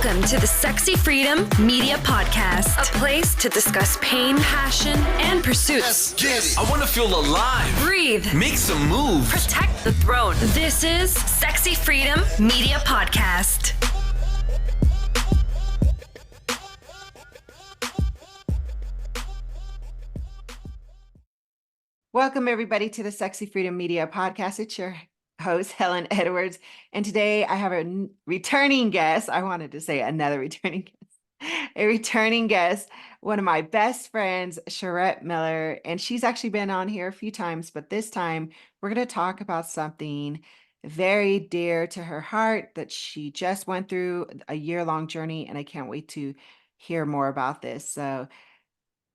Welcome to the Sexy Freedom Media Podcast, a place to discuss pain, passion, and pursuits. I want to feel alive. Breathe. Make some moves. Protect the throne. This is Sexy Freedom Media Podcast. Welcome, everybody, to the Sexy Freedom Media Podcast. It's your host, Helen Edwards. And today I have a returning guest. I wanted to say another returning guest. A returning guest, one of my best friends, Sharett Miller. And she's actually been on here a few times, but this time we're going to talk about something very dear to her heart that she just went through a year-long journey. And I can't wait to hear more about this. So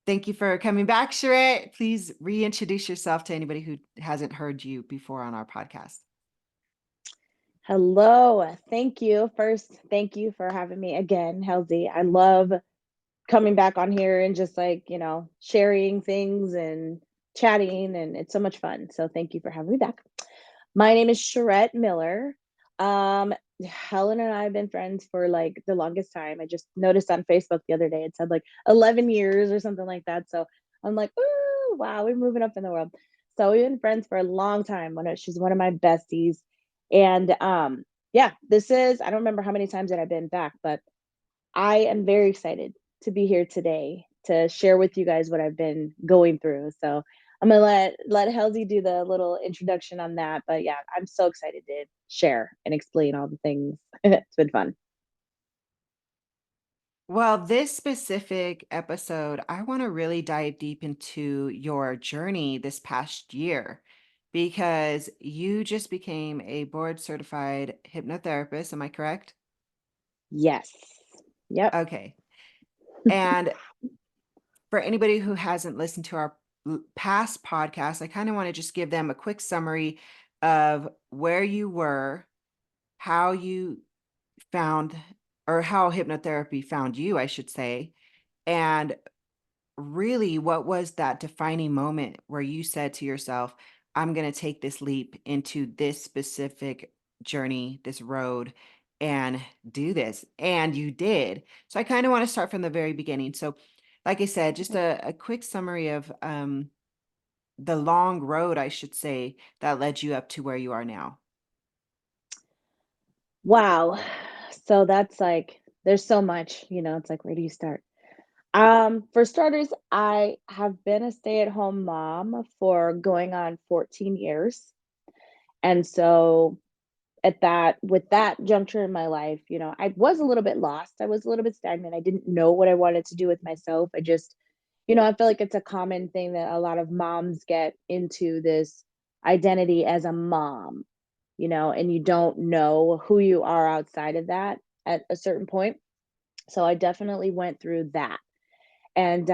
thank you for coming back, Sharett. Please reintroduce yourself to anybody who hasn't heard you before on our podcast. Hello. Thank you. First, thank you for having me again, Halsey. I love coming back on here and just sharing things and chatting, and it's so much fun. So thank you for having me back. My name is Sharett Miller. Helen and I have been friends for like the longest time. I just noticed on Facebook the other day, it said like 11 years or something like that. So I'm like, oh, wow, we're moving up in the world. So we've been friends for a long time. She's one of my besties. And I don't remember how many times that I've been back, but I am very excited to be here today to share with you guys what I've been going through. So I'm gonna let Halsey do the little introduction on that. But yeah, I'm so excited to share and explain all the things. It's been fun. Well, this specific episode, I want to really dive deep into your journey this past year because you just became a board certified hypnotherapist. Am I correct? Yes. Yep. Okay. And for anybody who hasn't listened to our past podcast, I kind of want to just give them a quick summary of where you were, how you found, or how hypnotherapy found you, I should say, and really what was that defining moment where you said to yourself, I'm going to take this leap into this specific journey, this road, and do this. And you did. So I kind of want to start from the very beginning. So like I said, just a quick summary of the long road, I should say, that led you up to where you are now. Wow. So that's like, there's so much, it's like, where do you start? For starters, I have been a stay-at-home mom for going on 14 years. And so with that juncture in my life, I was a little bit lost. I was a little bit stagnant. I didn't know what I wanted to do with myself. I just, I feel like it's a common thing that a lot of moms get into this identity as a mom, and you don't know who you are outside of that at a certain point. So I definitely went through that. And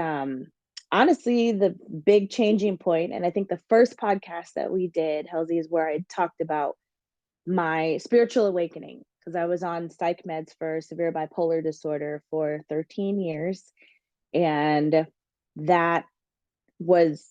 honestly, the big changing point, and I think the first podcast that we did, Halsey, is where I talked about my spiritual awakening, because I was on psych meds for severe bipolar disorder for 13 years. And that was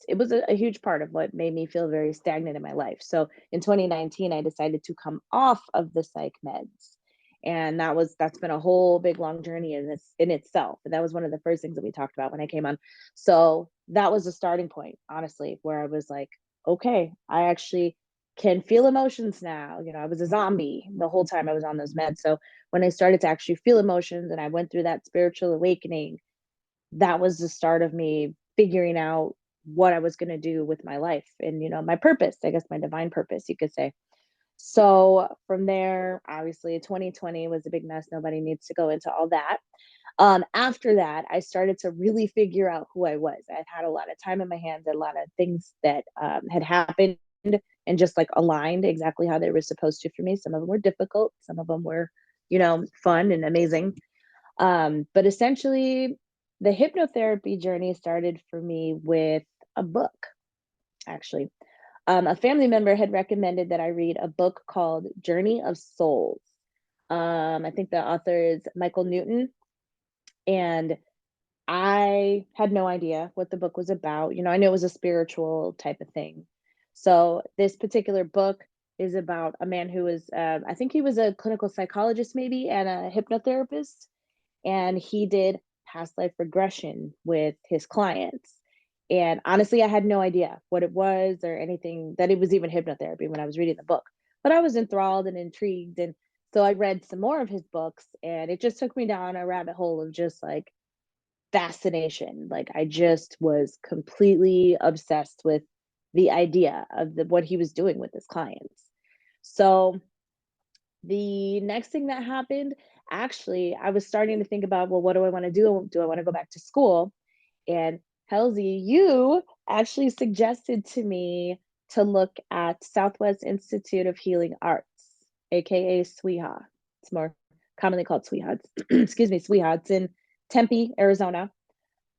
it was a huge part of what made me feel very stagnant in my life. So in 2019, I decided to come off of the psych meds. And that's been a whole big long journey in itself. And that was one of the first things that we talked about when I came on. So that was a starting point, honestly, where I was like, okay, I actually can feel emotions now. I was a zombie the whole time I was on those meds. So when I started to actually feel emotions and I went through that spiritual awakening, that was the start of me figuring out what I was going to do with my life and, my purpose, I guess my divine purpose, you could say. So from there, obviously 2020 was a big mess. Nobody needs to go into all that. After that, I started to really figure out who I was. I had a lot of time in my hands, a lot of things that had happened and just like aligned exactly how they were supposed to for me. Some of them were difficult. Some of them were, fun and amazing. But essentially, the hypnotherapy journey started for me with a book, actually. A family member had recommended that I read a book called Journey of Souls. I think the author is Michael Newton. And I had no idea what the book was about. I knew it was a spiritual type of thing. So this particular book is about a man who was, I think he was a clinical psychologist maybe and a hypnotherapist, and he did past life regression with his clients. And honestly, I had no idea what it was or anything that it was even hypnotherapy when I was reading the book. But I was enthralled and intrigued. And so I read some more of his books, and it just took me down a rabbit hole of just like fascination. Like I just was completely obsessed with the idea of what he was doing with his clients. So the next thing that happened, actually, I was starting to think about, well, what do I want to do? Do I want to go back to school? And Halsey, you actually suggested to me to look at Southwest Institute of Healing Arts, aka SWIHA. It's more commonly called SWIHA. Excuse me, SWIHA. It's in Tempe, Arizona.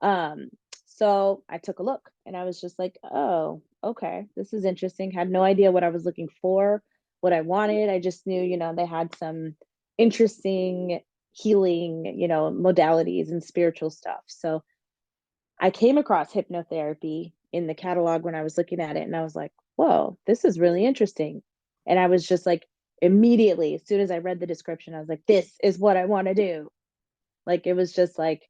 Um, so I took a look and I was just like, oh, okay, this is interesting. Had no idea what I was looking for, what I wanted. I just knew, they had some interesting healing, modalities and spiritual stuff. So I came across hypnotherapy in the catalog when I was looking at it, and I was like, whoa, this is really interesting. And I was just like, immediately, as soon as I read the description, I was like, this is what I want to do. Like, it was just like,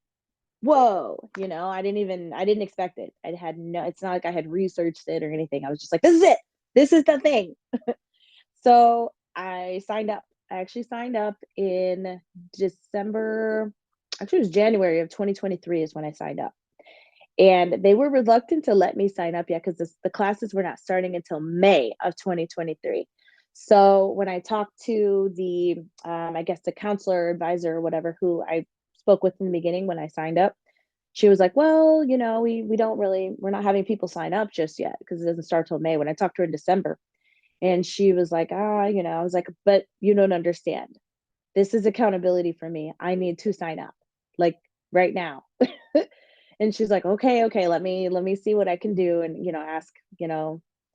whoa, I didn't expect it. I had no, it's not like I had researched it or anything. I was just like, this is it. This is the thing. So I signed up. I actually signed up in December. Actually, it was January of 2023 is when I signed up. And they were reluctant to let me sign up yet because the classes were not starting until May of 2023. So when I talked to the, I guess the counselor, advisor, or whatever, who I spoke with in the beginning when I signed up, she was like, well, we don't really, we're not having people sign up just yet because it doesn't start till May. When I talked to her in December, and she was like, I was like, but you don't understand. This is accountability for me. I need to sign up like right now. And she's like, okay, let me see what I can do and, ask,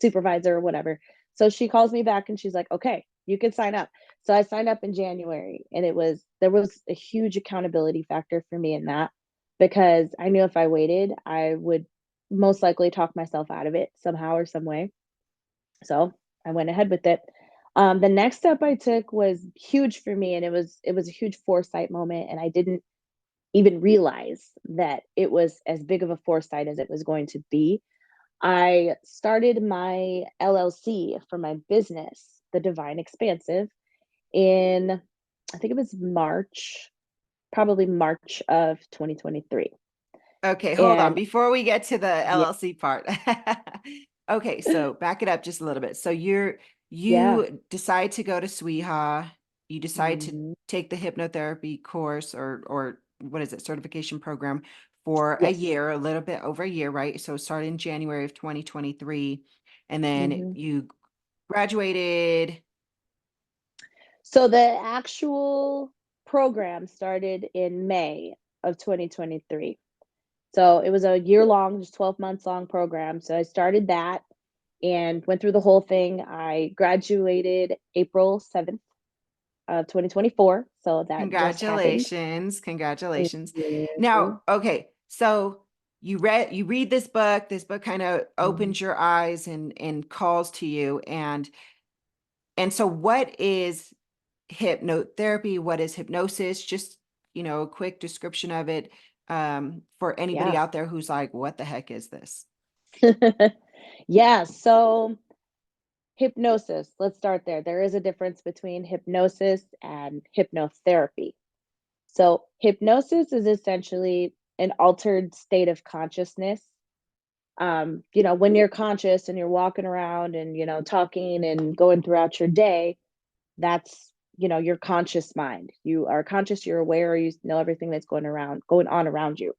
supervisor or whatever. So she calls me back and she's like, okay, you can sign up. So I signed up in January, and there was a huge accountability factor for me in that, because I knew if I waited, I would most likely talk myself out of it somehow or some way. So I went ahead with it. The next step I took was huge for me, and it was a huge foresight moment, and I didn't even realize that it was as big of a foresight as it was going to be. I started my LLC for my business, The Divine Expansive, in, I think it was March, probably March of 2023. Okay, hold on. And Before we get to the yeah, LLC part. Okay, so back it up just a little bit. So yeah. you decide to go to SWIHA, you decide to Mhm. take the hypnotherapy course or what is it, certification program for a Yes. year, a little bit over a year, right? So it started in January of 2023, and then Mhm. you graduated. So the actual program started in May of 2023. So it was a year long, just 12 months long program. So I started that and went through the whole thing. I graduated April 7th of 2024. So that just happened. Congratulations. Thank Congratulations. you. Now, okay, so you read this book kind of Mhm. opens your eyes and calls to you, and so what is hypnotherapy? What is hypnosis? Just, a quick description of it for anybody Yeah. out there who's like, what the heck is this? Yeah. So hypnosis, let's start there. There is a difference between hypnosis and hypnotherapy. So, hypnosis is essentially an altered state of consciousness. When you're conscious and you're walking around and, talking and going throughout your day, that's, your conscious mind. You are conscious, you're aware, you know everything that's going on around you.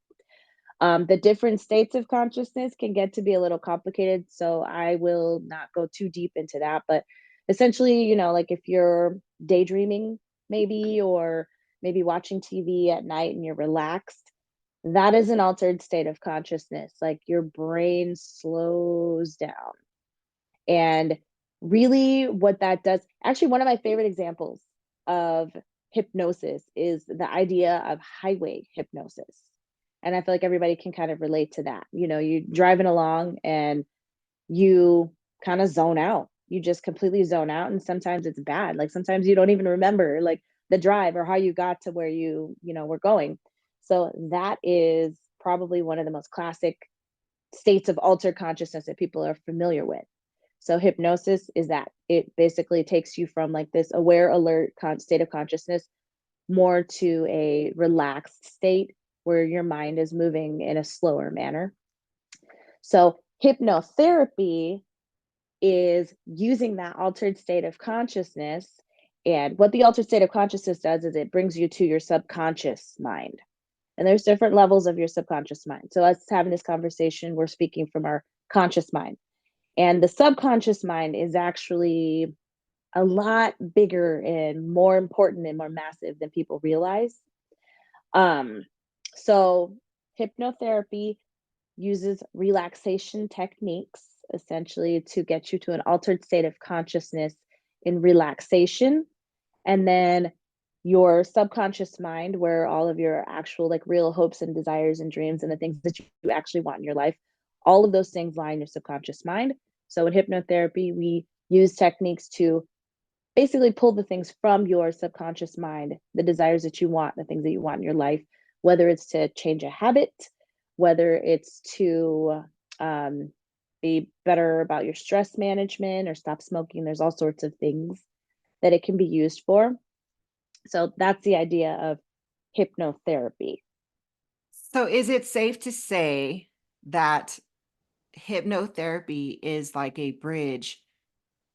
The different states of consciousness can get to be a little complicated, so I will not go too deep into that. But essentially, like if you're daydreaming, maybe, or maybe watching TV at night and you're relaxed, that is an altered state of consciousness. Like your brain slows down. And really, what that does, actually, one of my favorite examples of hypnosis is the idea of highway hypnosis. And I feel like everybody can kind of relate to that. You're driving along and you kind of zone out. you just completely zone out, and sometimes it's bad. Like sometimes you don't even remember like the drive or how you got to where were going. So that is probably one of the most classic states of altered consciousness that people are familiar with. So hypnosis is that it basically takes you from like this aware, alert state of consciousness more to a relaxed state where your mind is moving in a slower manner. So hypnotherapy is using that altered state of consciousness. And what the altered state of consciousness does is it brings you to your subconscious mind. And there's different levels of your subconscious mind. So us having this conversation, we're speaking from our conscious mind. And the subconscious mind is actually a lot bigger and more important and more massive than people realize. Um, so hypnotherapy uses relaxation techniques essentially to get you to an altered state of consciousness in relaxation. And then your subconscious mind, where all of your actual like real hopes and desires and dreams and the things that you actually want in your life, all of those things lie in your subconscious mind. So in hypnotherapy, we use techniques to basically pull the things from your subconscious mind, the desires that you want, the things that you want in your life, whether it's to change a habit, whether it's to be better about your stress management or stop smoking. There's all sorts of things that it can be used for. So that's the idea of hypnotherapy. So is it safe to say that hypnotherapy is like a bridge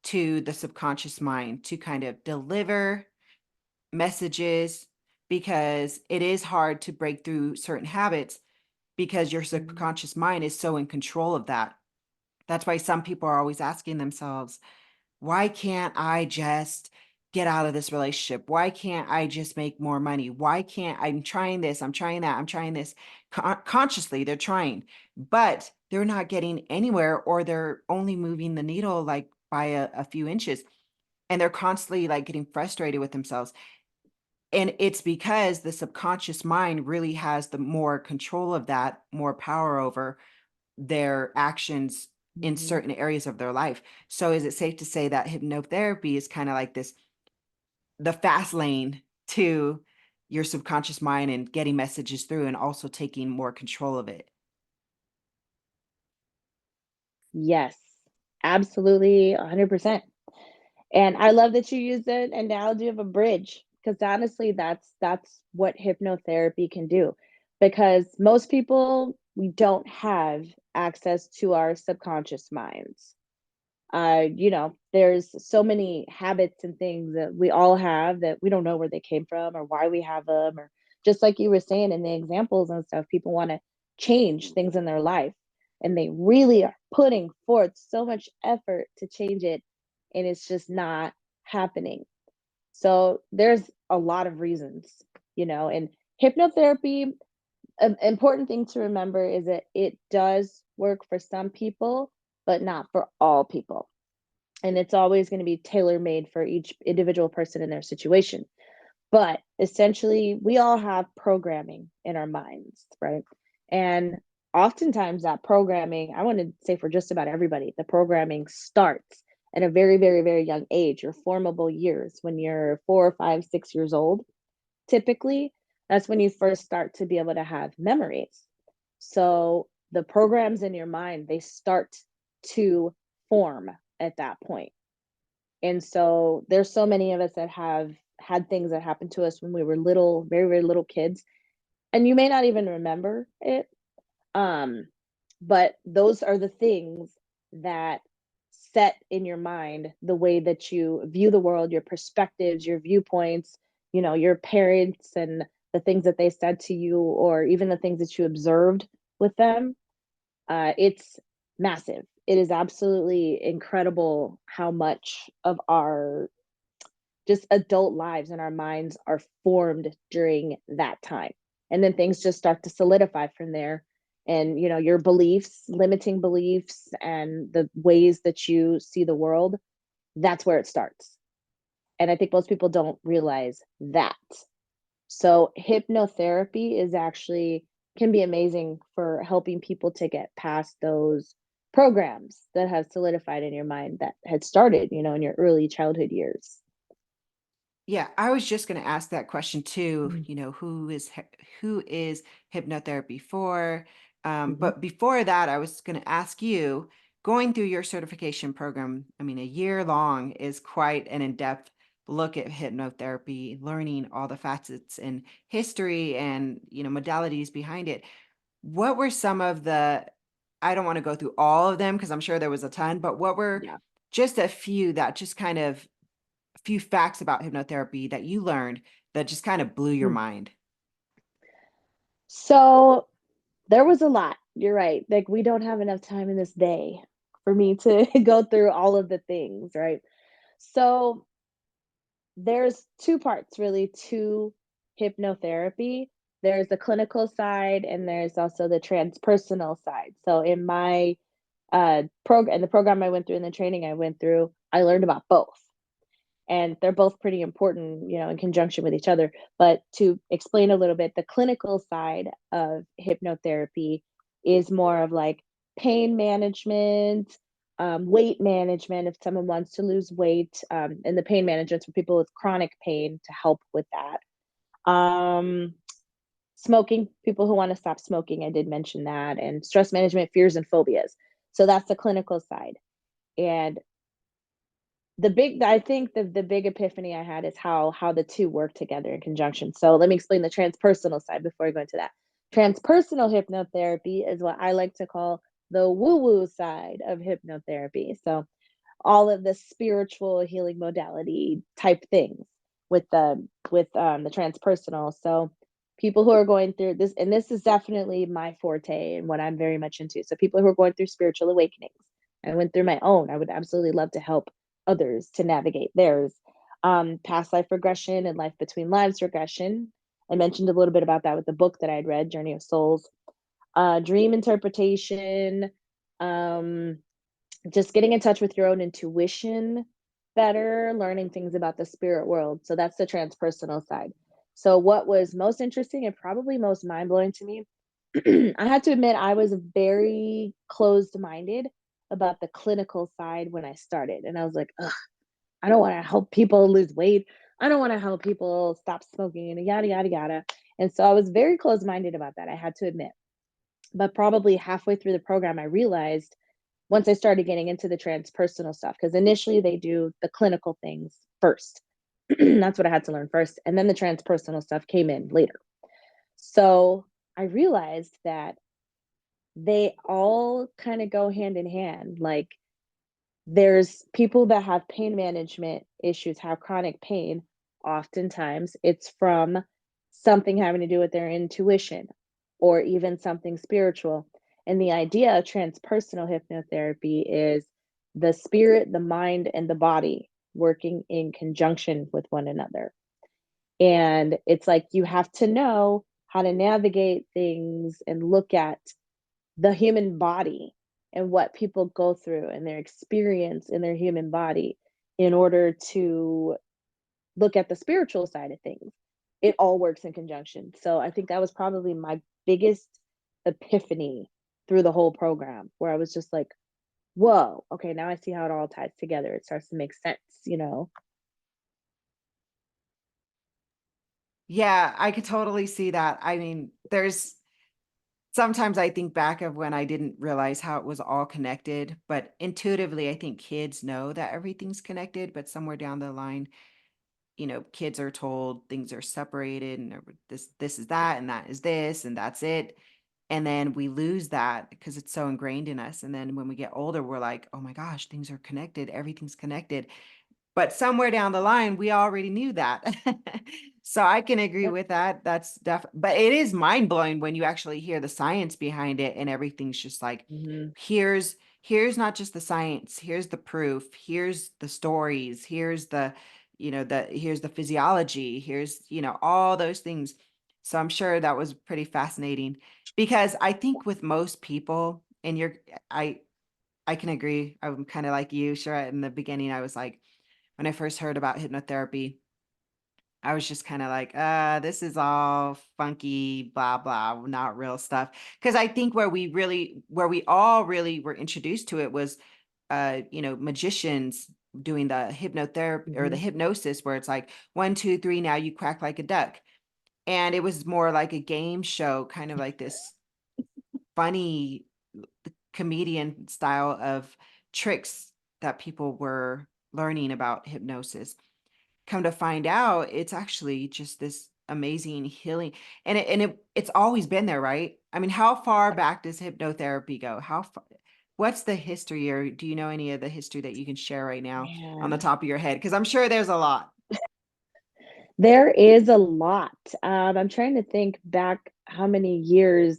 to the subconscious mind to kind of deliver messages, because it is hard to break through certain habits because your subconscious mind is so in control of that? That's why some people are always asking themselves, why can't I just get out of this relationship? Why can't I just make more money? Why can't I'm trying this? I'm trying that. I'm trying this. Consciously, they're trying, but they're not getting anywhere, or they're only moving the needle like by a few inches. And they're constantly like getting frustrated with themselves. And it's because the subconscious mind really has the more control of that, more power over their actions in Mm-hmm. certain areas of their life. So is it safe to say that hypnotherapy is kind of like the fast lane to your subconscious mind and getting messages through, and also taking more control of it? Yes, absolutely 100%. And I love that you use the analogy of a bridge, because honestly, that's what hypnotherapy can do. Because most people, we don't have access to our subconscious minds. There's so many habits and things that we all have that we don't know where they came from or why we have them, or just like you were saying in the examples and stuff, people want to change things in their life and they really are putting forth so much effort to change it, and it's just not happening. So there's a lot of reasons, and hypnotherapy, an important thing to remember is that it does work for some people, but not for all people. And it's always going to be tailor made for each individual person in their situation. But essentially, we all have programming in our minds, right? And oftentimes, that programming, I want to say for just about everybody, the programming starts at a very, very, very young age, your formable years, when you're 4, 5, 6 years old. Typically, that's when you first start to be able to have memories. So the programs in your mind, they start to form at that point. And so there's so many of us that have had things that happened to us when we were little, very, very little kids, and you may not even remember it. Um, but those are the things that set in your mind the way that you view the world, your perspectives, your viewpoints, your parents and the things that they said to you, or even the things that you observed with them. It's massive. It is absolutely incredible how much of our just adult lives and our minds are formed during that time. And then things just start to solidify from there. And, your beliefs, limiting beliefs, and the ways that you see the world, that's where it starts. And I think most people don't realize that. So hypnotherapy is actually can be amazing for helping people to get past those programs that have solidified in your mind that had started, you know, in your early childhood years? Yeah, I was just going to ask that question too. Mhm. You know, who is hypnotherapy for? Mhm. But before that, I was going to ask you, going through your certification program. I mean, a year long is quite an in-depth look at hypnotherapy, learning all the facets and history and modalities behind it. What were some of the? I don't want to go through all of them because I'm sure there was a ton, but what were Yeah. just a few that just kind of few facts about hypnotherapy that you learned that just kind of blew your Mm. mind? So there was a lot. You're right. Like we don't have enough time in this day for me to go through all of the things, right? So there's two parts really to hypnotherapy. There's the clinical side and there's also the transpersonal side. So in my program, the program I went through and the training I went through, I learned about both. And they're both pretty important, you know, in conjunction with each other. But to explain a little bit, the clinical side of hypnotherapy is more of like pain management, weight management, if someone wants to lose weight, and the pain management for people with chronic pain to help with that. Um, Smoking, people who want to stop smoking, I did mention that, and stress management, fears, and phobias. So that's the clinical side. And I think the big epiphany I had is how the two work together in conjunction. So let me explain the transpersonal side before I go into that. Transpersonal hypnotherapy is what I like to call the woo-woo side of hypnotherapy. So all of the spiritual healing modality type things with the transpersonal. So people who are going through this, and this is definitely my forte and what I'm very much into. So people who are going through spiritual awakenings. I went through my own. I would absolutely love to help others to navigate theirs. Past life regression and life between lives regression. I mentioned a little bit about that with the book that I'd read, Journey of Souls. Dream interpretation, um, just getting in touch with your own intuition better, learning things about the spirit world. So that's the transpersonal side. So what was most interesting and probably most mind-blowing to me, I had to admit I was very closed-minded about the clinical side when I started. And I was like, ugh, I don't want to help people lose weight. I don't want to help people stop smoking and yada yada yada. And so I was very closed-minded about that, I had to admit. But probably halfway through the program, I realized once I started getting into the transpersonal stuff, because initially they do the clinical things first. That's what I had to learn first. And then the transpersonal stuff came in later. So I realized that they all kind of go hand in hand. Like there's people that have pain management issues, have chronic pain. Oftentimes it's from something having to do with their intuition or even something spiritual. And the idea of transpersonal hypnotherapy is the spirit, the mind, and the body working in conjunction with one another. And it's like you have to know how to navigate things and look at the human body and what people go through and their experience in their human body in order to look at the spiritual side of things. It all works in conjunction. So I think that was probably my biggest epiphany through the whole program, where I was just like, whoa, okay, now I see how it all ties together. It starts to make sense, you know? Yeah, I could totally see that. I mean, there's sometimes I think back of when I didn't realize how it was all connected, but intuitively, I think kids know that everything's connected, but somewhere down the line, kids are told things are separated and this is that and that is this and that's it. And then we lose that because it's so ingrained in us. And then when we get older, we're like, oh my gosh, things are connected, everything's connected. But somewhere down the line, we already knew that. So I can agree Yep. with that. That's definitely, but it is mind blowing when you actually hear the science behind it and everything's just like, Mhm. here's not just the science, here's the proof, here's the stories, here's here's the physiology, here's, all those things. So I'm sure that was pretty fascinating because I think with most people, and I can agree. I'm kind of like you, sure. In the beginning, I was like, when I first heard about hypnotherapy, I was just kind of like, this is all funky, blah, blah, not real stuff. Because I think where we all really were introduced to it was, magicians doing the hypnotherapy or the Mhm. hypnosis, where it's like, 1, 2, 3, now you quack like a duck. And it was more like a game show, kind of like this funny comedian style of tricks that people were learning about hypnosis. Come to find out, it's actually just this amazing healing, and it's always been there, right? I mean, how far back does hypnotherapy go? What's the history, or do you know any of the history that you can share right now on the Man, top of your head? Because I'm sure there's a lot. there is a lot. I'm trying to think back how many years.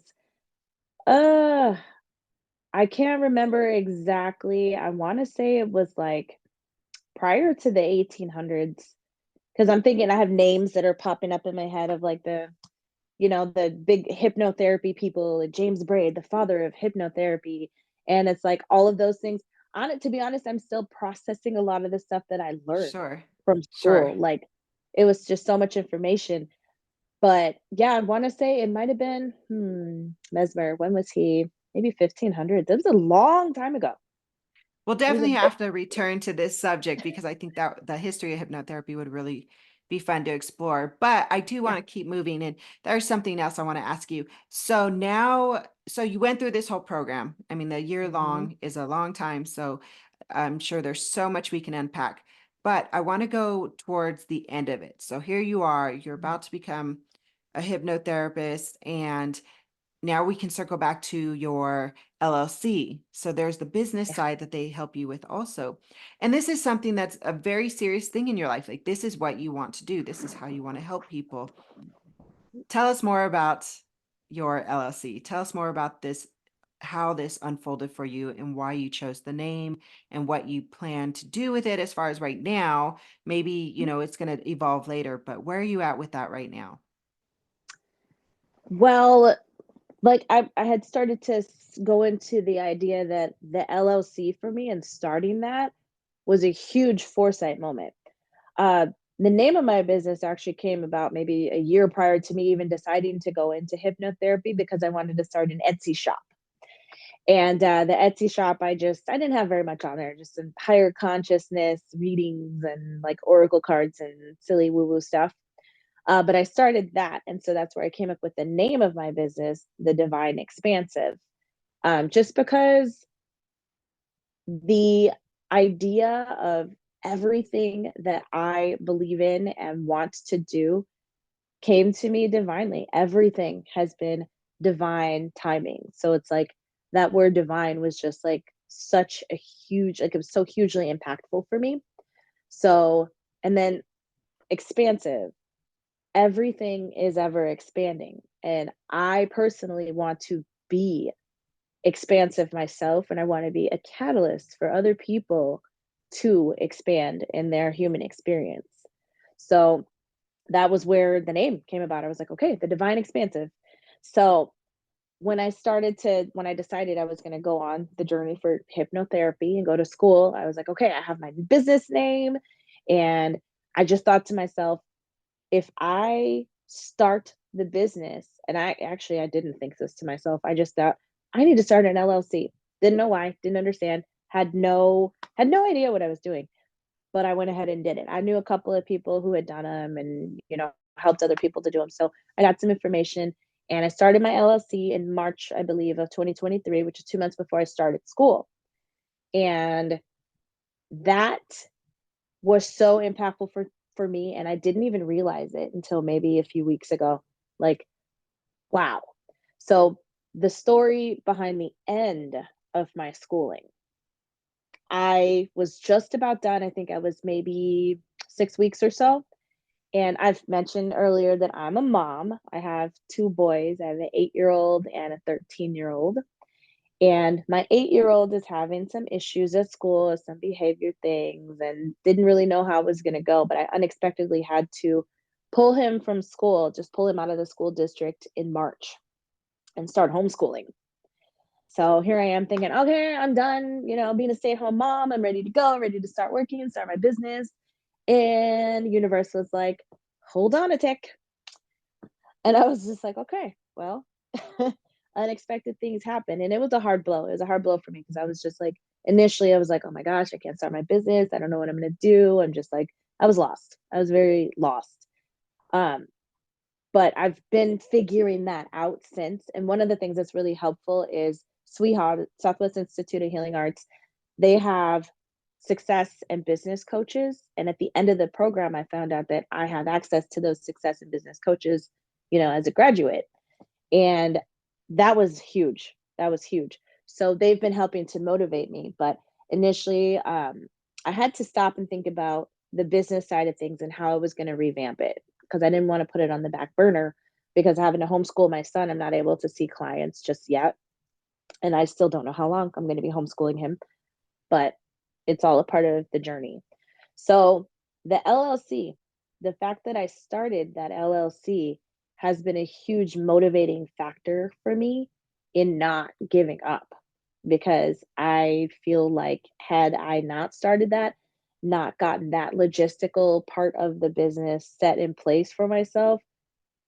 Uh, I can't remember exactly. I want to say it was like prior to the 1800s, because I'm thinking I have names that are popping up in my head of like the big hypnotherapy people, like James Braid, the father of hypnotherapy. And it's like all of those things. On it, to be honest, I'm still processing a lot of the stuff that I learned Sure. from Sure. school. Like it was just so much information. But yeah, I want to say it might have been Mesmer. When was he? Maybe 1500. That was a long time ago. We'll It was a definitely bit. have to return to this subject because I think that the history of hypnotherapy would really be fun to explore. But I do Yeah. want to keep moving, and there's something else I want to ask you. So now, so you went through this whole program. I mean, the year Mhm. long is a long time, so I'm sure there's so much we can unpack. But I want to go towards the end of it. So here you are, you're Mhm. about to become a hypnotherapist, and now we can circle back to your LLC. So there's the business Yeah. side that they help you with also. And this is something that's a very serious thing in your life. Like, this is what you want to do. This is how you want to help people. Tell us more about your LLC. Tell us more about this, how this unfolded for you and why you chose the name and what you plan to do with it as far as right now. Maybe, it's going to evolve later, but where are you at with that right now? Well, like I had started to go into the idea that the LLC for me and starting that was a huge foresight moment. Uh, the name of my business actually came about maybe a year prior to me even deciding to go into hypnotherapy because I wanted to start an Etsy shop. And the Etsy shop, I didn't have very much on there, just some higher consciousness readings and like oracle cards and silly woo woo stuff. But I started that, and so that's where I came up with the name of my business, The Divine Expansive. Just because the idea of everything that I believe in and want to do came to me divinely. Everything has been divine timing. So it's like that word divine was just like such a huge, like it was so hugely impactful for me. So, and then expansive, everything is ever expanding. And I personally want to be expansive myself, and I want to be a catalyst for other people to expand in their human experience. So that was where the name came about. I was like, okay, the divine expansive. So when I decided I was going to go on the journey for hypnotherapy and go to school, I was like, okay, I have my business name. And I just thought to myself, if I start the business, and I didn't think this to myself. I just thought I need to start an LLC. Didn't know why, didn't understand, had no idea what I was doing, but I went ahead and did it. I knew a couple of people who had done them and, helped other people to do them. So I got some information and I started my LLC in March, I believe, of 2023, which is 2 months before I started school. And that was so impactful for me, and I didn't even realize it until maybe a few weeks ago. Like, wow. So, the story behind the end of my schooling, I was just about done. I think I was maybe 6 weeks or so, and I've mentioned earlier that I'm a mom. I have 2 boys. I have an 8-year-old and a 13-year-old. And my 8-year-old is having some issues at school, some behavior things, and didn't really know how it was going to go. But I unexpectedly had to pull him from school, just pull him out of the school district in March and start homeschooling. So here I am thinking, okay, I'm done, being a stay at home mom. I'm ready to go, ready to start working and start my business. And the universe was like, hold on a tick. And I was just like, okay, well, unexpected things happen. And it was a hard blow. It was a hard blow for me because I was just like, initially, I was like, oh my gosh, I can't start my business. I don't know what I'm going to do. I'm just like, I was lost. I was very lost. Um, but I've been figuring that out since. And one of the things that's really helpful is SWIHA, Southwest Institute of Healing Arts. They have success and business coaches. And at the end of the program, I found out that I have access to those success and business coaches, as a graduate. And that was huge. That was huge. So they've been helping to motivate me. But initially, I had to stop and think about the business side of things and how I was going to revamp it because I didn't want to put it on the back burner because having to homeschool my son, I'm not able to see clients just yet. And I still don't know how long I'm going to be homeschooling him, but it's all a part of the journey. So the LLC, the fact that I started that LLC has been a huge motivating factor for me in not giving up because I feel like had I not started that, not gotten that logistical part of the business set in place for myself,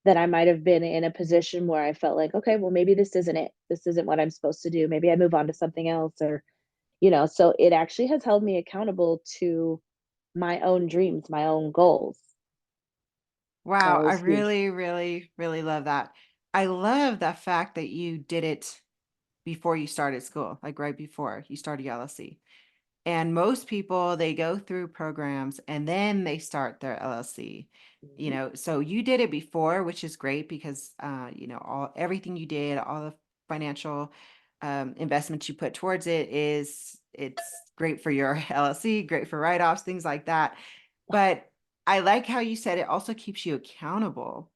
that I might have been in a position where I felt like, okay, well, maybe this isn't it. This isn't what I'm supposed to do. Maybe I move on to something else or so it actually has held me accountable to my own dreams, my own goals. Wow, That I was huge. really, really, really love that. I love the fact that you did it before you started school, like right before you started your LLC. And most people, they go through programs and then they start their LLC. Mhm. So you did it before, which is great because all everything you did, all the financial investments you put towards it's great for your LLC, great for write-offs, things like that. But I like how you said it also keeps you accountable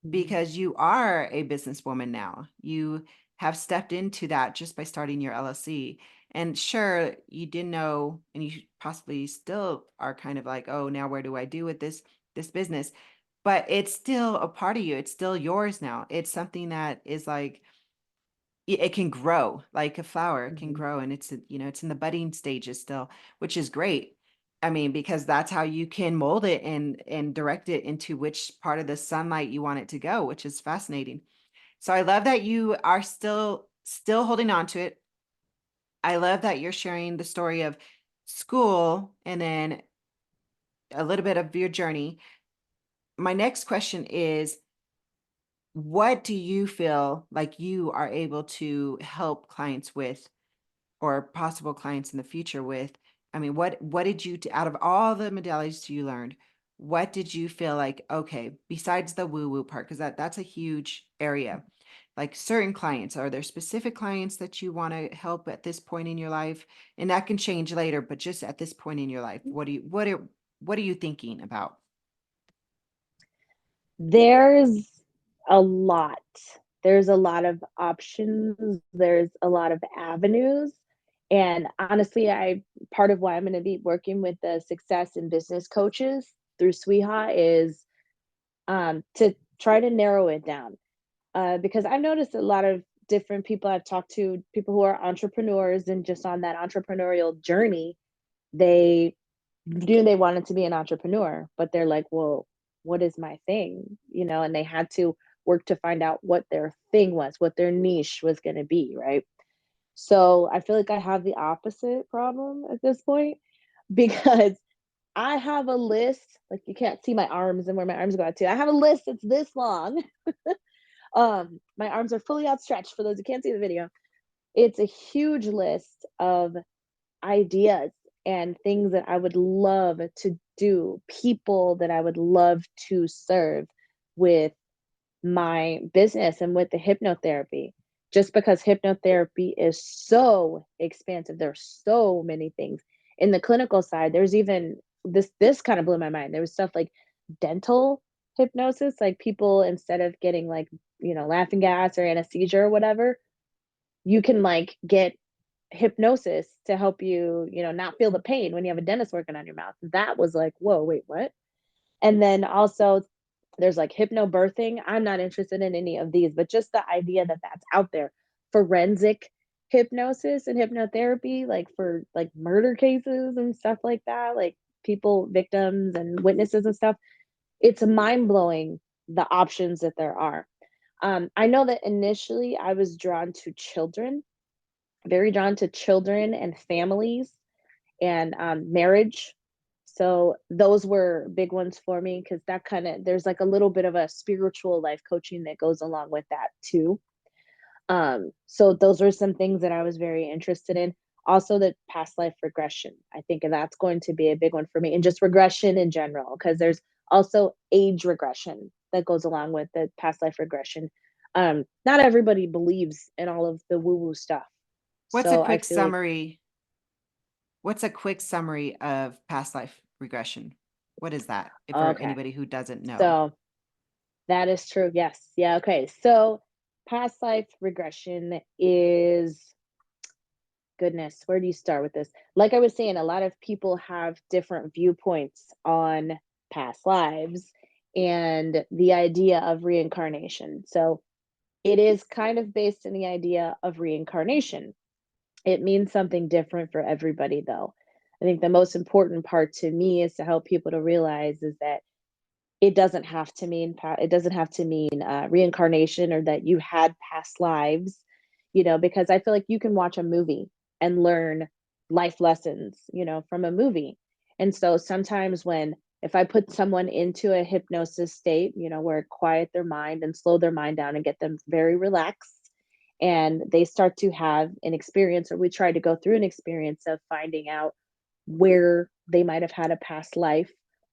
Mhm. because you are a businesswoman now. You have stepped into that just by starting your LLC. And sure, you didn't know, and you possibly still are kind of like, oh, now where do I do with this business? But it's still a part of you. It's still yours now. It's something that is like it can grow like a flower. It can Mhm. grow, and it's in the budding stages still, which is great. I mean, because that's how you can mold it and direct it into which part of the sunlight you want it to go, which is fascinating. So I love that you are still holding on to it. I love that you're sharing the story of school and then a little bit of your journey. My next question is, what do you feel like you are able to help clients with or possible clients in the future with? I mean, what did you out of all the modalities you learned, what did you feel like, okay, besides the woo woo part, because that's a huge area, like certain clients, are there specific clients that you want to help at this point in your life? And that can change later, but just at this point in your life, what are you thinking about? There's a lot. There's a lot of options. There's a lot of avenues. And honestly, I part of why I'm going to be working with the success and business coaches through SWIHA is to try to narrow it down. Because I've noticed a lot of different people I've talked to, people who are entrepreneurs and just on that entrepreneurial journey, they knew they wanted to be an entrepreneur, but they're like, well, what is my thing? And they had to work to find out what their thing was, what their niche was going to be, right? So I feel like I have the opposite problem at this point because I have a list, like you can't see my arms and where my arms go out to. I have a list that's this long. My arms are fully outstretched for those who can't see the video. It's a huge list of ideas and things that I would love to do, people that I would love to serve with my business and with the hypnotherapy. Just because hypnotherapy is so expansive, there's so many things. In the clinical side, there's even this kind of blew my mind. There was stuff like dental hypnosis, like people instead of getting like, laughing gas or anesthesia or whatever, you can like get hypnosis to help you, not feel the pain when you have a dentist working on your mouth. That was like, whoa, wait, what? And then also there's like hypnobirthing. I'm not interested in any of these, but just the idea that that's out there. Forensic hypnosis and hypnotherapy, like for like murder cases and stuff like that, like people, victims and witnesses and stuff. it's mind-blowing the options that there are. I know that initially I was drawn to children, very drawn to children and families and marriage. So those were big ones for me because that kind of, there's like a little bit of a spiritual life coaching that goes along with that too. So those were some things that I was very interested in. Also, the past life regression. I think that's going to be a big one for me, and just regression in general, because there's also age regression that goes along with the past life regression. Not everybody believes in all of the woo-woo stuff. What's a So I quick feel like, summary? What's a quick summary of past life regression? What is that? If for okay, anybody who doesn't know. so that is true. Yes. Yeah. Okay. So past life regression is, goodness, where do you start with this? Like I was saying, a lot of people have different viewpoints on past lives and the idea of reincarnation. So it is kind of based in the idea of reincarnation. It means something different for everybody, though. I think the most important part to me is to help people to realize is that it doesn't have to mean it doesn't have to mean reincarnation or that you had past lives, because I feel like you can watch a movie and learn life lessons, from a movie. And so sometimes when, if I put someone into a hypnosis state, where it quiet their mind and slow their mind down and get them very relaxed, and they start to have an experience, or we try to go through an experience of finding out where they might have had a past life,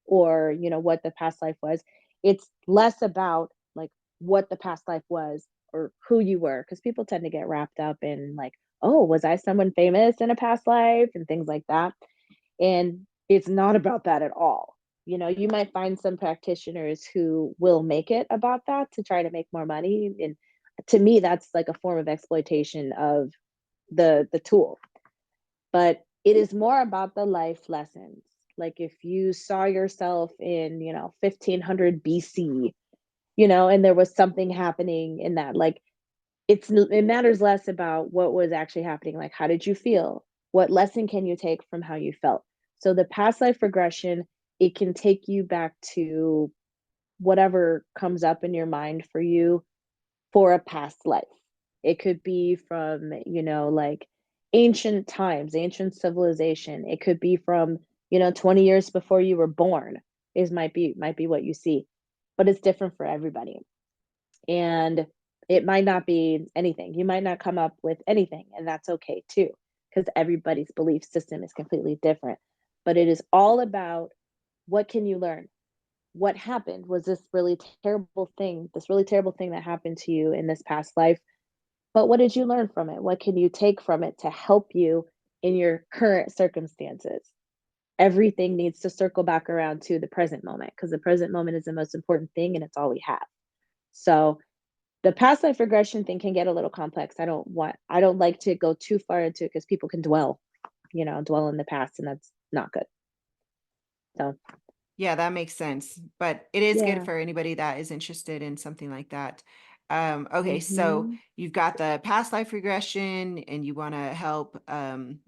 or what the past life was. It's less about like what the past life was or who you were, because people tend to get wrapped up in like, oh, was I someone famous in a past life and things like that. And it's not about that at all. You might find some practitioners who will make it about that to try to make more money, and to me that's like a form of exploitation of the tool. But it is more about the life lessons. Like if you saw yourself in, 1500 BC, and there was something happening in that, like it matters less about what was actually happening. Like, how did you feel? What lesson can you take from how you felt? So the past life regression, it can take you back to whatever comes up in your mind for you for a past life. It could be from, like ancient times, ancient civilization. It could be from, 20 years before you were born, is might be what you see. But it's different for everybody. And it might not be anything. You might not come up with anything, and that's okay too, because everybody's belief system is completely different. But it is all about, what can you learn? What happened? Was this really terrible thing that happened to you in this past life? But what did you learn from it? What can you take from it to help you in your current circumstances? Everything needs to circle back around to the present moment, because the present moment is the most important thing and it's all we have. So the past life regression thing can get a little complex. I don't like to go too far into it because people can dwell in the past, and that's not good. So Yeah, that makes sense. But it is good yeah. for anybody that is interested in something like that. Okay, so Hmm. you've got the past life regression and you want to help and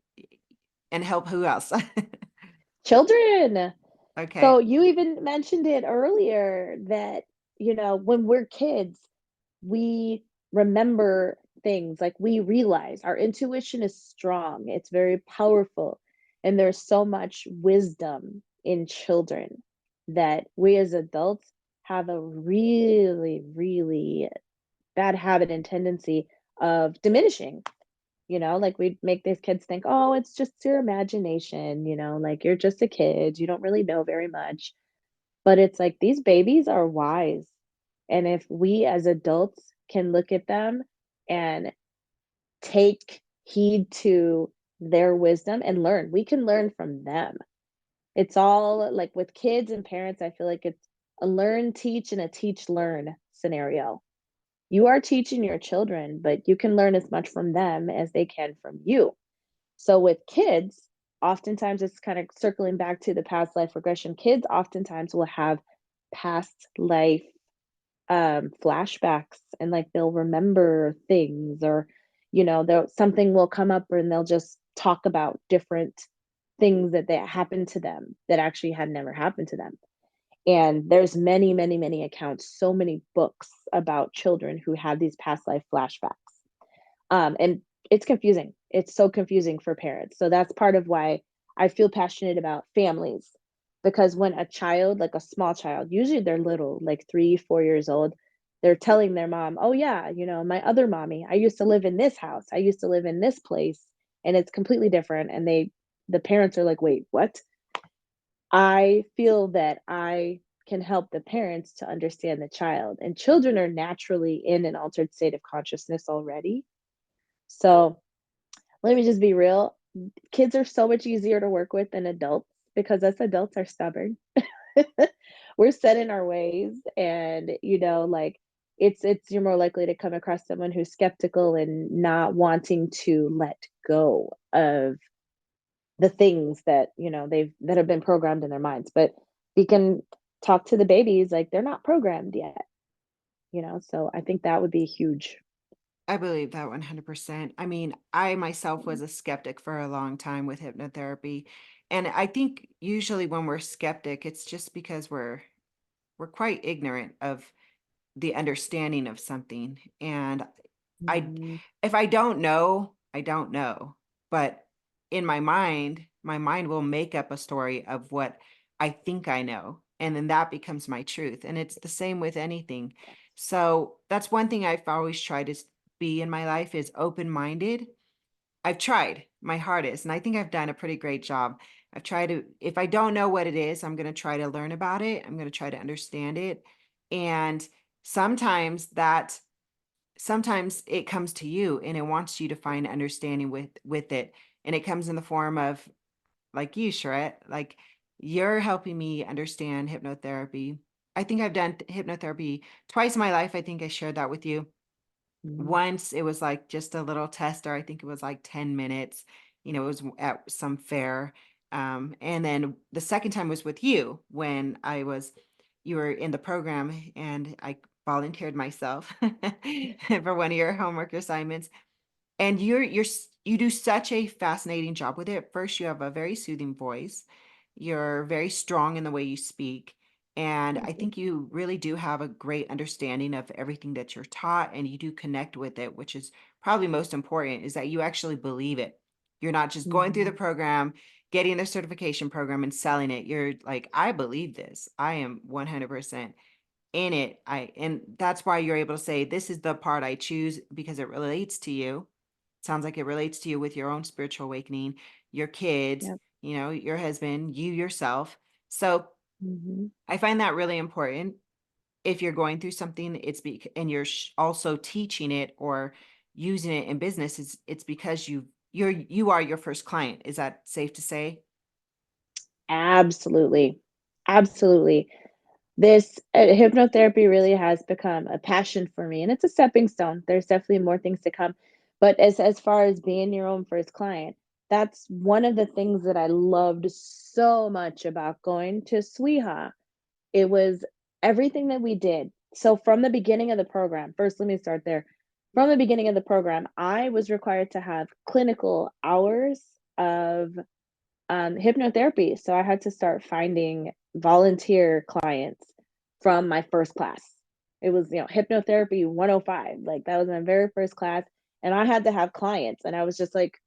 help who else? Children. So Okay. you even mentioned it earlier that, when we're kids, we remember things, like we realize our intuition is strong, it's very powerful, and there's so much wisdom in children that we as adults have a really, really bad habit and tendency of diminishing. Like we make these kids think, oh, it's just your imagination, like you're just a kid, you don't really know very much. But it's like these babies are wise. And if we as adults can look at them and take heed to their wisdom and learn, we can learn from them. It's all like with kids and parents, I feel like it's a learn, teach, and a teach, learn scenario. You are teaching your children, but you can learn as much from them as they can from you. So with kids, oftentimes it's kind of circling back to the past life regression. Kids oftentimes will have past life flashbacks, and like they'll remember things, or they'll something will come up and they'll just talk about different things that happened to them that actually had never happened to them. And there's many, many, many accounts, so many books about children who have these past life flashbacks. And it's confusing. It's so confusing for parents. So that's part of why I feel passionate about families. Because when a child, like a small child, usually they're little, like 3, 4 years old, they're telling their mom, oh, yeah, my other mommy, I used to live in this house. I used to live in this place. And it's completely different. And the parents are like, wait, what? I feel that I can help the parents to understand the child. And children are naturally in an altered state of consciousness already. So let me just be real. Kids are so much easier to work with than adults because us adults are stubborn. We're set in our ways, and like it's you're more likely to come across someone who's skeptical and not wanting to let go of the things that that have been programmed in their minds. But we can talk to the babies like they're not programmed yet, so I think that would be huge. I believe that 100%. I mean, I myself was a skeptic for a long time with hypnotherapy. And I think usually when we're skeptic, it's just because we're quite ignorant of the understanding of something. And I Mhm. if I don't know, I don't know. But in my mind will make up a story of what I think I know. And then that becomes my truth. And it's the same with anything. So that's one thing I've always tried to be in my life is open-minded. I've tried my hardest, and I think I've done a pretty great job. I've tried to, if I don't know what it is, I'm going to try to learn about it. I'm going to try to understand it. And sometimes that sometimes it comes to you and it wants you to find understanding with it, and it comes in the form of like you, Sharett, like you're helping me understand hypnotherapy. I think I've done hypnotherapy twice in my life. I think I shared that with you. Mhm. Once it was like just a little tester. I think it was like 10 minutes. It was at some fair. And then the second time was with you when you were in the program and I volunteered myself for one of your homework assignments. And you do such a fascinating job with it. First, you have a very soothing voice. You're very strong in the way you speak. And I Thank you. think you really do have a great understanding of everything that you're taught, and you do connect with it, which is probably most important, is that you actually believe it. You're not just going through the Mhm. program, getting the certification program and selling it. You're like, I believe this. I am 100% in it. And that's why you're able to say, this is the part I choose because it relates to you. Sounds like it relates to you with your own spiritual awakening, your kids, Yep. your husband, you yourself. So Mhm. I find that really important. If you're going through something, and you're also teaching it or using it in business, it's because you are your first client. Is that safe to say? Absolutely. Absolutely. This hypnotherapy really has become a passion for me, and it's a stepping stone. There's definitely more things to come. But as far as being your own first client, that's one of the things that I loved so much about going to Swiha. It was everything that we did. So from the beginning of the program, first, let me start there. From the beginning of the program, I was required to have clinical hours of hypnotherapy. So I had to start finding volunteer clients from my first class. It was, hypnotherapy 105. Like that was my very first class. And I had to have clients. And I was just like,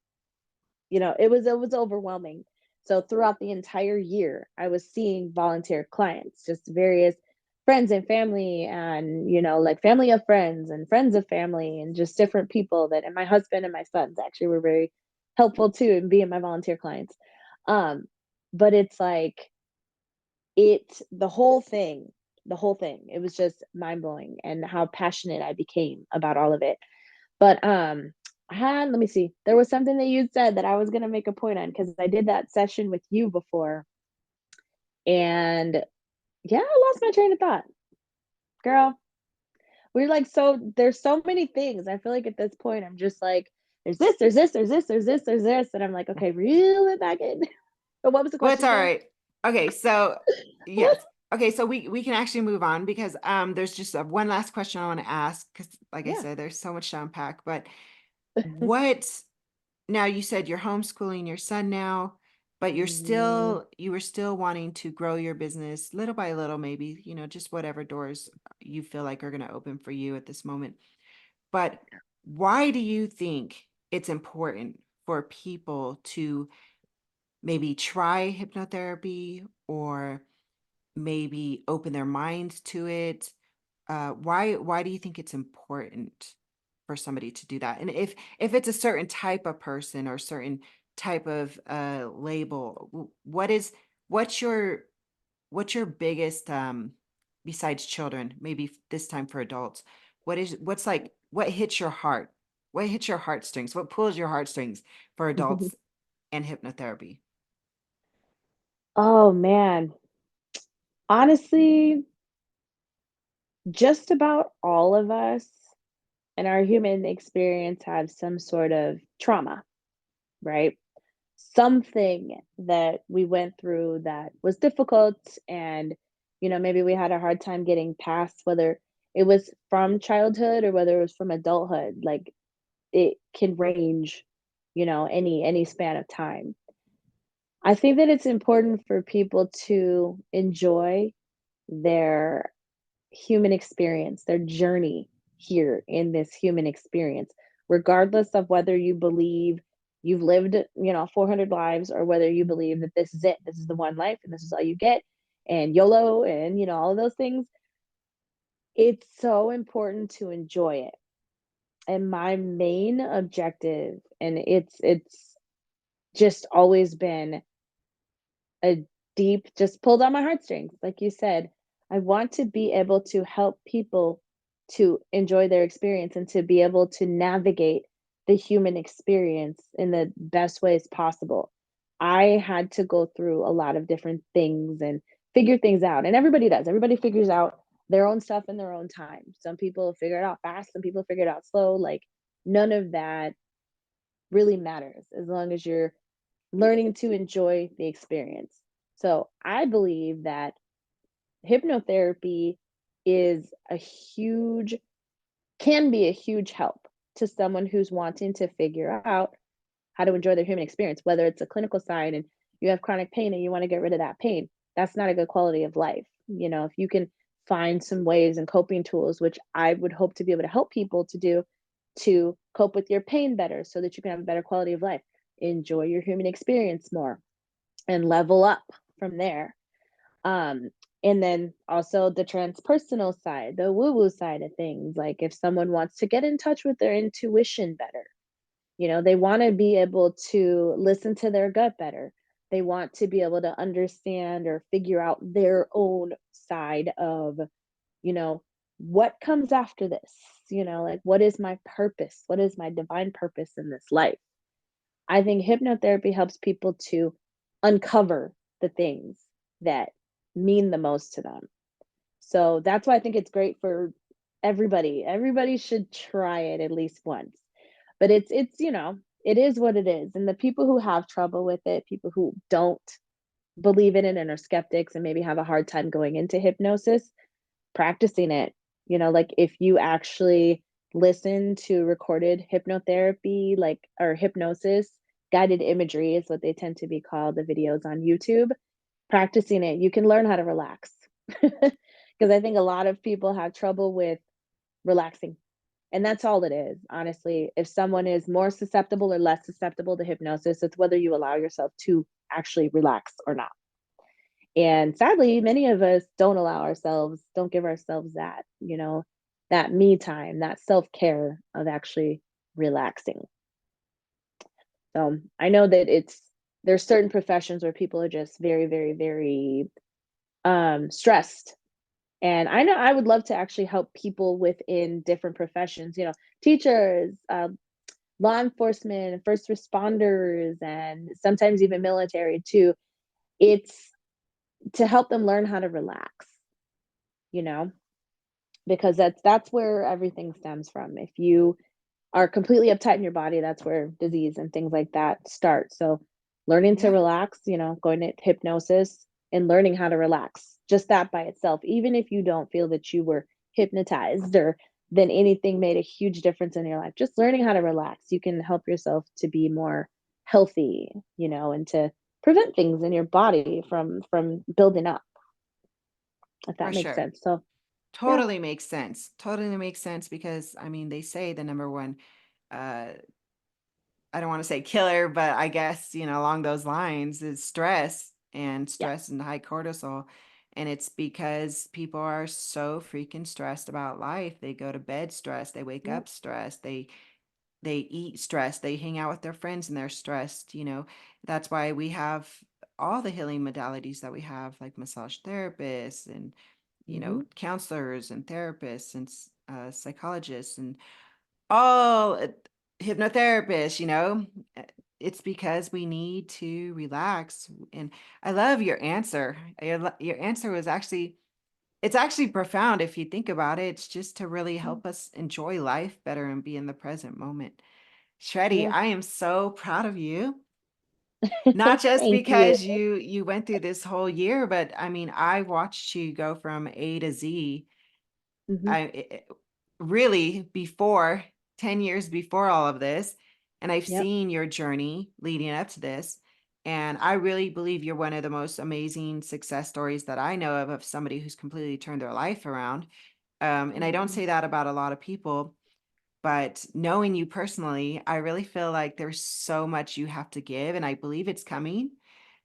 it was overwhelming. So throughout the entire year, I was seeing volunteer clients, just various friends and family, and like family of friends and friends of family, and just different people and my husband and my sons actually were very helpful too in being my volunteer clients. Um, but it's like the whole thing. It was just mind blowing and how passionate I became about all of it. But let me see. There was something that you said that I was gonna make a point on because I did that session with you before, and yeah, I lost my train of thought. Girl, we're like there's so many things. I feel like at this point I'm just like, there's this, there's this, there's this, there's this, there's this, and I'm like, okay, reel it back in. But what was the Well, it's question all again? right. Okay, so yes. Okay, so we can actually move on because there's just one last question I want to ask because like I Yeah. said, there's so much to unpack. But what now you said you're homeschooling your son now. but Mhm. you were still wanting to grow your business little by little, maybe, just whatever doors you feel like are going to open for you at this moment. But why do you think it's important for people to maybe try hypnotherapy or maybe open their minds to it? Why do you think it's important for somebody to do that? And if it's a certain type of person or certain type of label, what's your what's your biggest besides children, maybe this time for adults, what's like what hits your heart? What hits your heartstrings? What pulls your heartstrings for adults and hypnotherapy? Oh man. Honestly, just about all of us in our human experience have some sort of trauma, right? Something that we went through that was difficult and maybe we had a hard time getting past, whether it was from childhood or whether it was from adulthood. Like it can range, any span of time. I think that it's important for people to enjoy their human experience, their journey here in this human experience, regardless of whether you believe you've lived, 400 lives, or whether you believe that this is it, this is the one life, and this is all you get, and YOLO, and all of those things. It's so important to enjoy it. And my main objective, and it's just always been a deep, just pulled on my heartstrings. Like you said, I want to be able to help people to enjoy their experience and to be able to navigate the human experience in the best ways possible. I had to go through a lot of different things and figure things out. And everybody does. Everybody figures out their own stuff in their own time. Some people figure it out fast, some people figure it out slow. Like none of that really matters as long as you're learning to enjoy the experience. So I believe that hypnotherapy is a huge, can be a huge help to someone who's wanting to figure out how to enjoy their human experience, whether it's a clinical side and you have chronic pain and you want to get rid of that pain. That's not a good quality of life. If you can find some ways and coping tools, which I would hope to be able to help people to do to cope with your pain better so that you can have a better quality of life, enjoy your human experience more, and level up from there. Um, and then also the transpersonal side, the woo woo side of things. Like if someone wants to get in touch with their intuition better, they want to be able to listen to their gut better. They want to be able to understand or figure out their own side of, you know, what comes after this? Like what is my purpose? What is my divine purpose in this life? I think hypnotherapy helps people to uncover the things that mean the most to them. So that's why I think it's great for everybody. Everybody should try it at least once. But it is what it is. And the people who have trouble with it, people who don't believe in it and are skeptics and maybe have a hard time going into hypnosis, practicing it. Like if you actually listen to recorded hypnotherapy, like or hypnosis, guided imagery is what they tend to be called, the videos on YouTube, practicing it, you can learn how to relax. Because I think a lot of people have trouble with relaxing. And that's all it is, honestly. If someone is more susceptible or less susceptible to hypnosis, it's whether you allow yourself to actually relax or not. And sadly, many of us don't give ourselves that me time, that self care of actually relaxing. So I know that there's certain professions where people are just very, very, very stressed. And I know I would love to actually help people within different professions, teachers, law enforcement, first responders, and sometimes even military too. It's to help them learn how to relax, you know, because that's where everything stems from. If you are completely uptight in your body, that's where disease and things like that start. So learning to Yeah. relax, going to hypnosis and learning how to relax, just that by itself, even if you don't feel that you were hypnotized or then anything made a huge difference in your life, just learning how to relax, you can help yourself to be more healthy, and to prevent things in your body from building up, if For that makes sure. sense. So yeah. Totally makes sense. Totally makes sense because I mean, they say the number one, uh, I don't want to say killer, but I guess, along those lines is stress and Yeah. stress and high cortisol. And it's because people are so freaking stressed about life. They go to bed stressed, they wake Yep. up stressed, they eat stressed, they hang out with their friends and they're stressed. That's why we have all the healing modalities that we have, like massage therapists and Hmm. counselors and therapists and psychologists and all hypnotherapists. Uh, it's because we need to relax. And I love your answer. Your answer was actually, it's actually profound if you think about it. It's just to really help us enjoy life better and be in the present moment. Shreddy, Yeah. I am so proud of you. Not just Thank you. because you went through this whole year, but I mean, I watched you go from A to Z. Hmm. I really before 10 years before all of this, and I've Yep. seen your journey leading up to this, and I really believe you're one of the most amazing success stories that I know of somebody who's completely turned their life around. And I don't Mm. say that about a lot of people, but knowing you personally, I really feel like there's so much you have to give, and I believe it's coming.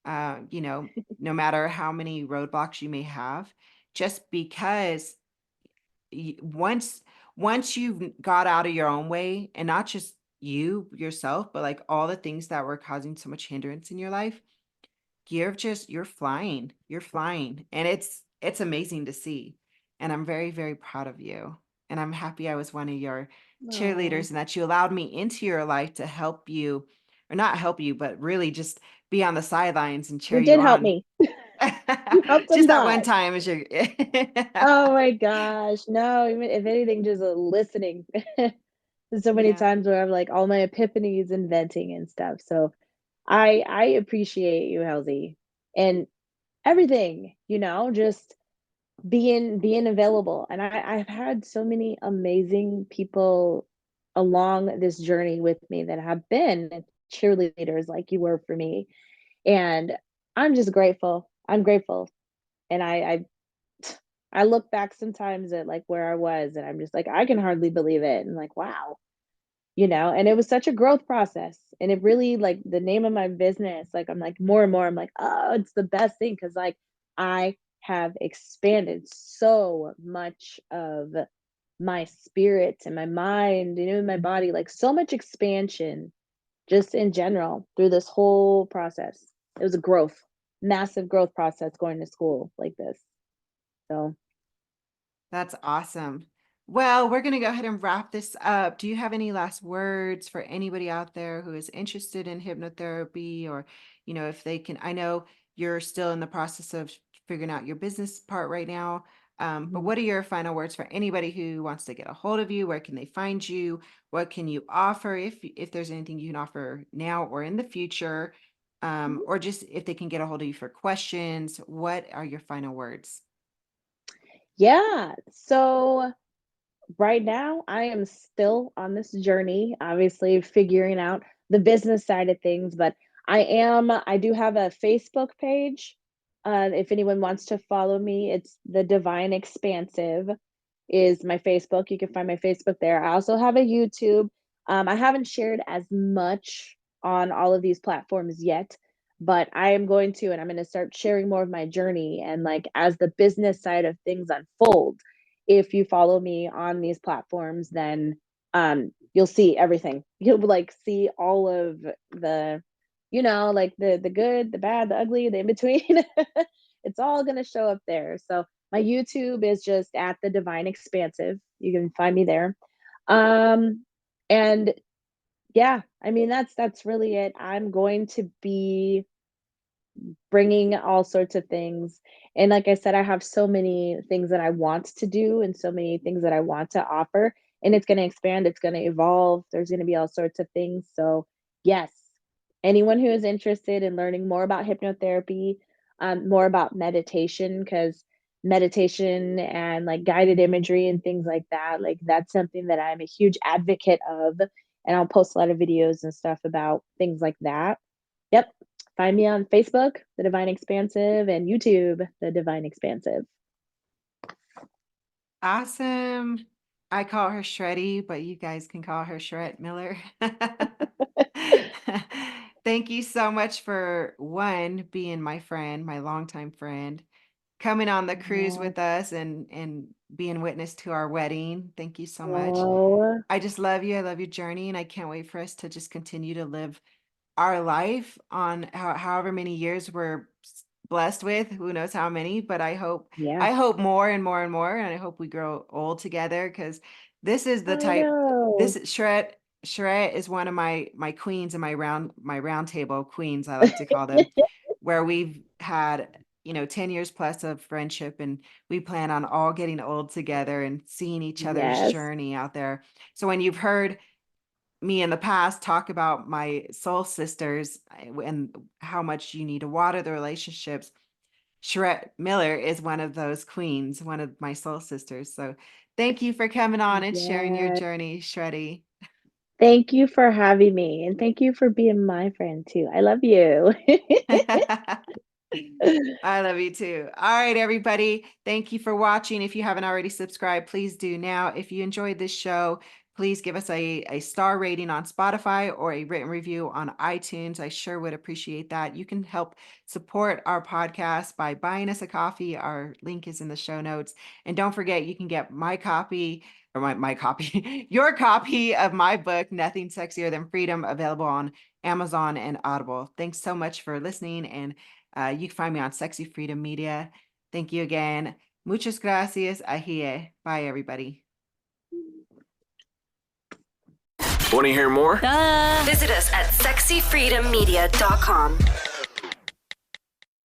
Uh, you know, no matter how many roadblocks you may have, just because once you've got out of your own way, and not just you yourself, but like all the things that were causing so much hindrance in your life, you're flying, and it's amazing to see. And I'm very, very proud of you, and I'm happy I was one of your Oh, cheerleaders and that you allowed me into your life to help you, or not help you, but really just be on the sidelines and cheer you you did help on. me. You helped a Just that one lot. time as your Oh my gosh. No, even if anything, just listening. There's so many yeah. times where I'm like all my epiphanies and venting and stuff. So I appreciate you, Halsey, and everything, just being available. And I've had so many amazing people along this journey with me that have been cheerleaders like you were for me. And I'm just grateful. I'm grateful. And I look back sometimes at like where I was and I'm just like, I can hardly believe it. And like, wow, and it was such a growth process. And it really, like, the name of my business, like, I'm like more and more, I'm like, oh, it's the best thing. Cause like I have expanded so much of my spirit and my mind, my body, like so much expansion just in general through this whole process. It was a massive growth process going to school like this. So That's awesome. Well, we're going to go ahead and wrap this up. Do you have any last words for anybody out there who is interested in hypnotherapy, or, if they can? I know you're still in the process of figuring out your business part right now. But mhm. what are your final words for anybody who wants to get a hold of you? Where can they find you? What can you offer, if there's anything you can offer now or in the future? Or just if they can get a hold of you for questions, what are your final words? Yeah. So right now, I am still on this journey, obviously figuring out the business side of things, but I do have a Facebook page. If anyone wants to follow me, it's The Divine Expansive is my Facebook. You can find my Facebook there. I also have a YouTube. I haven't shared as much on all of these platforms yet, but I am going to, and I'm going to start sharing more of my journey and like as the business side of things unfold. If you follow me on these platforms, then you'll see everything. You'll like see all of the, like the good, the bad, the ugly, the in between. It's all gonna show up there. So my YouTube is just at The Divine Expansive. You can find me there. Um, and yeah, I mean that's really it. I'm going to be bringing all sorts of things. And like I said, I have so many things that I want to do and so many things that I want to offer. And it's going to expand, it's going to evolve. There's going to be all sorts of things. So, yes, anyone who is interested in learning more about hypnotherapy, more about meditation, because meditation and like guided imagery and things like that, like that's something that I'm a huge advocate of. And I'll post a lot of videos and stuff about things like that. Yep, Find me on Facebook, The Divine Expansive, and YouTube, The Divine Expansive. Awesome. I call her Shreddy, but you guys can call her Sharett Miller. Thank you so much for being my friend, my longtime friend, coming on the cruise Yeah. with us and being witness to our wedding. Thank you so much. Oh, I just love you. I love your journey, and I can't wait for us to just continue to live our life on however many years we're blessed with. Who knows how many, but yeah. I hope more and more and more, and I hope we grow old together, because this is the I type. know. This Sharett is one of my queens and my round table queens, I like to call them, where we've had 10 years plus of friendship, and we plan on all getting old together and seeing each other's Yes. journey out there. So when you've heard me in the past talk about my soul sisters and how much you need to water the relationships, Sharett Miller is one of those queens, one of my soul sisters. So thank you for coming on and sharing your Yes. journey, Shreddy. Thank you for having me, and thank you for being my friend too. I love you. I love you too. All right, everybody. Thank you for watching. If you haven't already subscribed, please do now. If you enjoyed this show, please give us a star rating on Spotify or a written review on iTunes. I sure would appreciate that. You can help support our podcast by buying us a coffee. Our link is in the show notes. And don't forget, you can get my copy or my copy, your copy of my book, Nothing Sexier Than Freedom, available on Amazon and Audible. Thanks so much for listening, and you can find me on Sexy Freedom Media. Thank you again. Muchas gracias. Ahie. Bye, everybody. Want to hear more? Visit us at sexyfreedommedia.com.